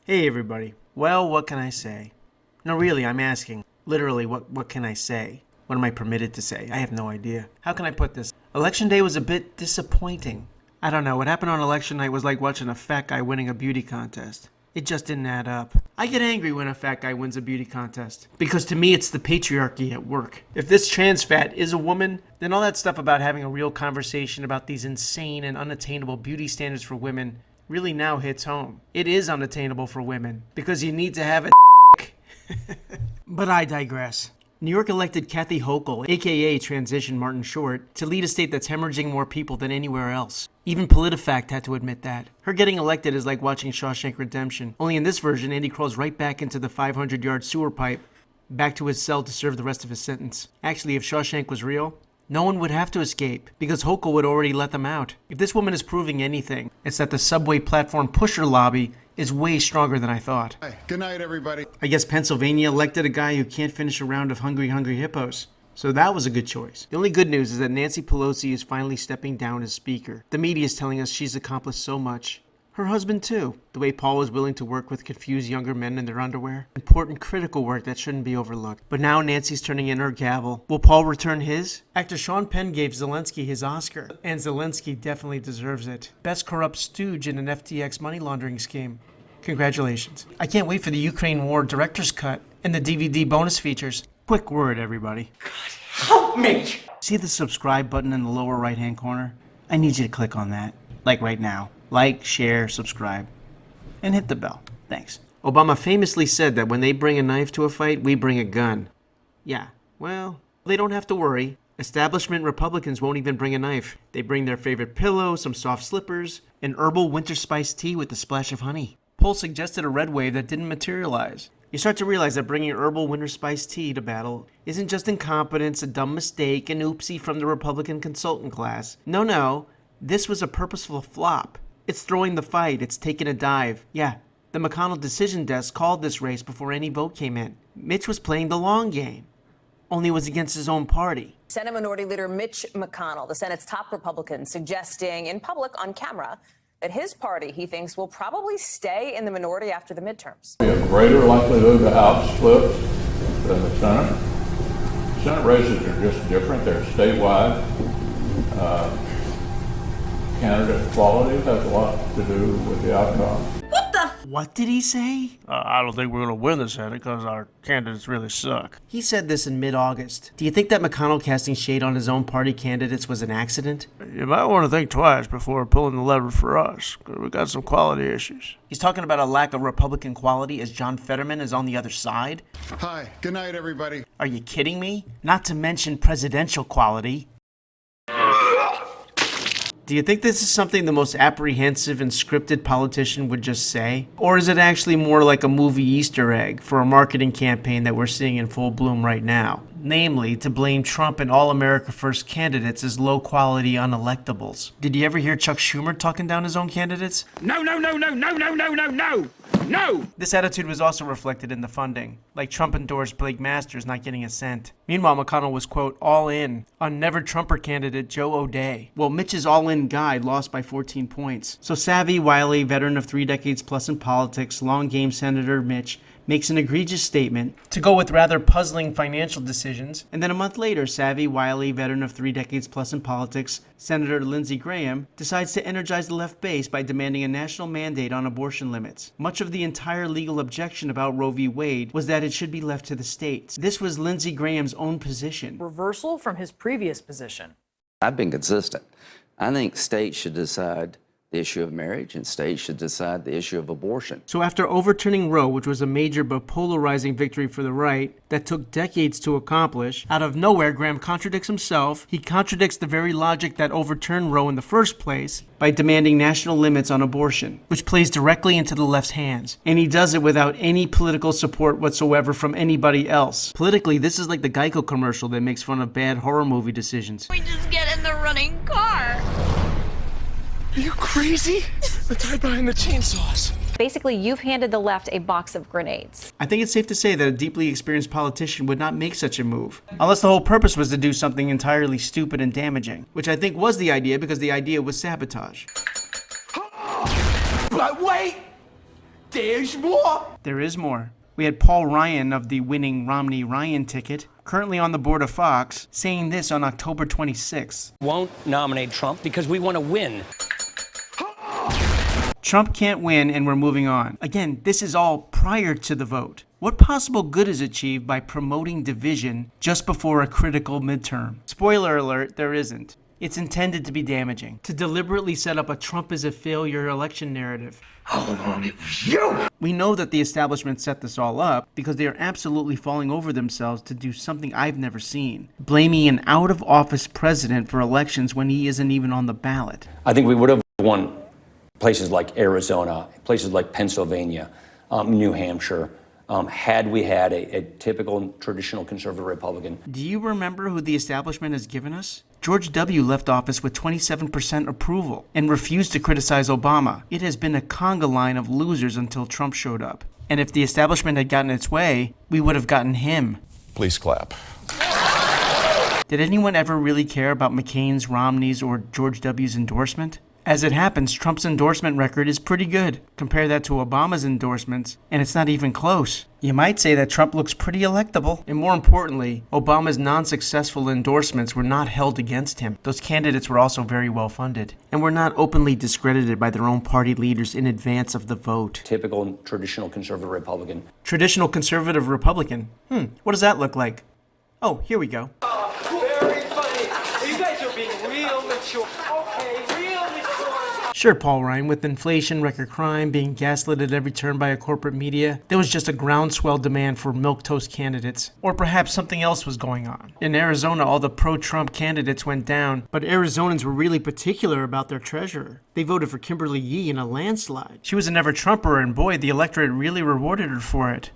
Hey everybody. Well, what can I say? No, really, I'm asking. Literally, what can I say? What am I permitted to say? I have no idea. How can I put this? Election day was a bit disappointing. I don't know, what happened on election night was like watching a fat guy winning a beauty contest. It just didn't add up. I get angry when a fat guy wins a beauty contest. Because to me, it's the patriarchy at work. If this trans fat is a woman, then all that stuff about having a real conversation about these insane and unattainable beauty standards for women really now hits home. It is unattainable for women because you need to have a But I digress. New York elected Kathy Hochul, aka Transition Martin Short, to lead a state that's hemorrhaging more people than anywhere else. Even PolitiFact had to admit that. Her getting elected is like watching Shawshank Redemption. Only in this version, Andy crawls right back into the 500-yard sewer pipe, back to his cell to serve the rest of his sentence. Actually, if Shawshank was real, no one would have to escape, because Hochul would already let them out. If this woman is proving anything, it's that the subway platform pusher lobby is way stronger than I thought. Hi. Good night, everybody. I guess Pennsylvania elected a guy who can't finish a round of Hungry Hungry Hippos. So that was a good choice. The only good news is that Nancy Pelosi is finally stepping down as speaker. The media is telling us she's accomplished so much. Her husband too. The way Paul was willing to work with confused younger men in their underwear. Important critical work that shouldn't be overlooked. But now Nancy's turning in her gavel. Will Paul return his? Actor Sean Penn gave Zelensky his Oscar. And Zelensky definitely deserves it. Best corrupt stooge in an FTX money laundering scheme. Congratulations. I can't wait for the Ukraine War director's cut and the DVD bonus features. Quick word, everybody. Help me! See the subscribe button in the lower right hand corner? I need you to click on that. Like right now. Like, share, subscribe, and hit the bell. Thanks. Obama famously said that when they bring a knife to a fight, we bring a gun. Yeah, well, they don't have to worry. Establishment Republicans won't even bring a knife. They bring their favorite pillow, some soft slippers, an herbal winter spice tea with a splash of honey. Polls suggested a red wave that didn't materialize. You start to realize that bringing herbal winter spice tea to battle isn't just incompetence, a dumb mistake, an oopsie from the Republican consultant class. No, this was a purposeful flop. It's throwing the fight. It's taking a dive. Yeah, the McConnell decision desk called this race before any vote came in. Mitch was playing the long game. Only it was against his own party. Senate Minority Leader Mitch McConnell, the Senate's top Republican, suggesting in public on camera that his party, he thinks, will probably stay in the minority after the midterms. Be a greater likelihood the House flips than the Senate. Senate races are just different. They're statewide. Candidate quality has a lot to do with the outcome. What did he say? I don't think we're going to win the Senate because our candidates really suck. He said this in mid-August. Do you think that McConnell casting shade on his own party candidates was an accident? You might want to think twice before pulling the lever for us, because we got some quality issues. He's talking about a lack of Republican quality as John Fetterman is on the other side? Hi. Good night, everybody. Are you kidding me? Not to mention presidential quality. Do you think this is something the most apprehensive and scripted politician would just say? Or is it actually more like a movie Easter egg for a marketing campaign that we're seeing in full bloom right now? Namely, to blame Trump and all America First candidates as low-quality unelectables. Did you ever hear Chuck Schumer talking down his own candidates? No! This attitude was also reflected in the funding, like Trump-endorsed Blake Masters not getting a cent. Meanwhile, McConnell was, quote, all in on never-Trumper candidate Joe O'Dea. Well, Mitch's all-in guide lost by 14 points. So savvy, wily, veteran of 3 decades plus in politics, long-game Senator Mitch makes an egregious statement to go with rather puzzling financial decisions, and then a month later, savvy, wily, veteran of 3 decades plus in politics, Senator Lindsey Graham decides to energize the left base by demanding a national mandate on abortion limits. Much of the entire legal objection about Roe v. Wade was that it should be left to the states. This was Lindsey Graham's own position. Reversal from his previous position. I've been consistent. I think states should decide the issue of marriage, and states should decide the issue of abortion. So after overturning Roe, which was a major but polarizing victory for the right that took decades to accomplish, out of nowhere, Graham contradicts himself. He contradicts the very logic that overturned Roe in the first place by demanding national limits on abortion, which plays directly into the left's hands. And he does it without any political support whatsoever from anybody else. Politically, this is like the Geico commercial that makes fun of bad horror movie decisions. We just get in the running car. Are you crazy? Let's hide behind the chainsaws. Basically, you've handed the left a box of grenades. I think it's safe to say that a deeply experienced politician would not make such a move, unless the whole purpose was to do something entirely stupid and damaging, which I think was the idea because the idea was sabotage. But wait! There's more. There is more. We had Paul Ryan of the winning Romney-Ryan ticket, currently on the board of Fox, saying this on October 26th. Won't nominate Trump because we want to win. Trump can't win and we're moving on. Again, this is all prior to the vote. What possible good is achieved by promoting division just before a critical midterm? Spoiler alert, there isn't. It's intended to be damaging, to deliberately set up a Trump is a failure election narrative. All along it was you. We know that the establishment set this all up because they are absolutely falling over themselves to do something I've never seen. Blaming an out-of-office president for elections when he isn't even on the ballot. I think we would have won places like Arizona, places like Pennsylvania, New Hampshire, had we had a typical traditional conservative Republican. Do you remember who the establishment has given us? George W. left office with 27% approval and refused to criticize Obama. It has been a conga line of losers until Trump showed up. And if the establishment had gotten its way, we would have gotten him. Please clap. Did anyone ever really care about McCain's, Romney's, or George W.'s endorsement? As it happens, Trump's endorsement record is pretty good. Compare that to Obama's endorsements, and it's not even close. You might say that Trump looks pretty electable. And more importantly, Obama's non-successful endorsements were not held against him. Those candidates were also very well funded, and were not openly discredited by their own party leaders in advance of the vote. Typical traditional conservative Republican. Traditional conservative Republican? What does that look like? Oh, here we go. Very funny. You guys are being real mature. Okay, real mature. Sure, Paul Ryan, with inflation, record crime, being gaslit at every turn by a corporate media, there was just a groundswell demand for milquetoast candidates. Or perhaps something else was going on. In Arizona, all the pro-Trump candidates went down, but Arizonans were really particular about their treasurer. They voted for Kimberly Yee in a landslide. She was a never-Trumper, and boy, the electorate really rewarded her for it.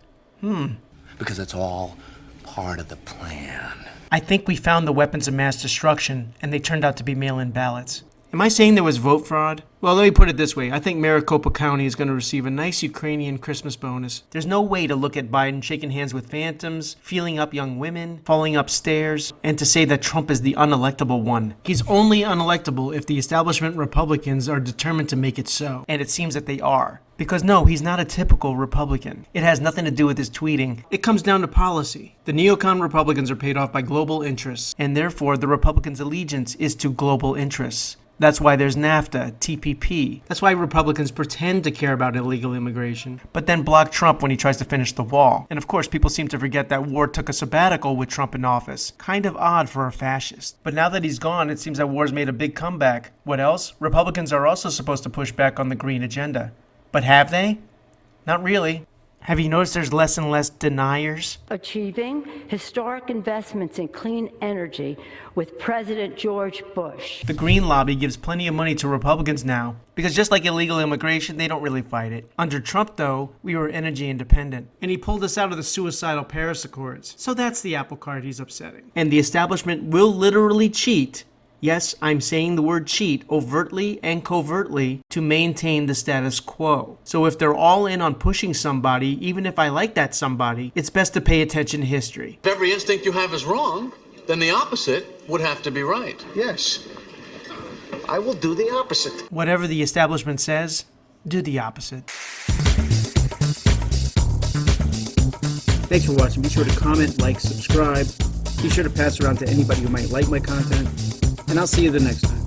Because it's all part of the plan. I think we found the weapons of mass destruction, and they turned out to be mail-in ballots. Am I saying there was vote fraud? Well, let me put it this way. I think Maricopa County is going to receive a nice Ukrainian Christmas bonus. There's no way to look at Biden shaking hands with phantoms, feeling up young women, falling upstairs, and to say that Trump is the unelectable one. He's only unelectable if the establishment Republicans are determined to make it so. And it seems that they are. Because no, he's not a typical Republican. It has nothing to do with his tweeting. It comes down to policy. The neocon Republicans are paid off by global interests, and therefore the Republicans' allegiance is to global interests. That's why there's NAFTA, TPP. That's why Republicans pretend to care about illegal immigration, but then block Trump when he tries to finish the wall. And of course, people seem to forget that war took a sabbatical with Trump in office. Kind of odd for a fascist. But now that he's gone, it seems that war's made a big comeback. What else? Republicans are also supposed to push back on the green agenda. But have they? Not really. Have you noticed there's less and less deniers? Achieving historic investments in clean energy with President George Bush. The Green Lobby gives plenty of money to Republicans now, because just like illegal immigration, they don't really fight it. Under Trump, though, we were energy independent, and he pulled us out of the suicidal Paris Accords. So that's the apple cart he's upsetting. And the establishment will literally cheat. Yes, I'm saying the word cheat overtly and covertly to maintain the status quo. So if they're all in on pushing somebody, even if I like that somebody, it's best to pay attention to history. If every instinct you have is wrong, then the opposite would have to be right. Yes. I will do the opposite. Whatever the establishment says, do the opposite. Thanks for watching. Be sure to comment, like, subscribe. Be sure to pass around to anybody who might like my content. And I'll see you the next time.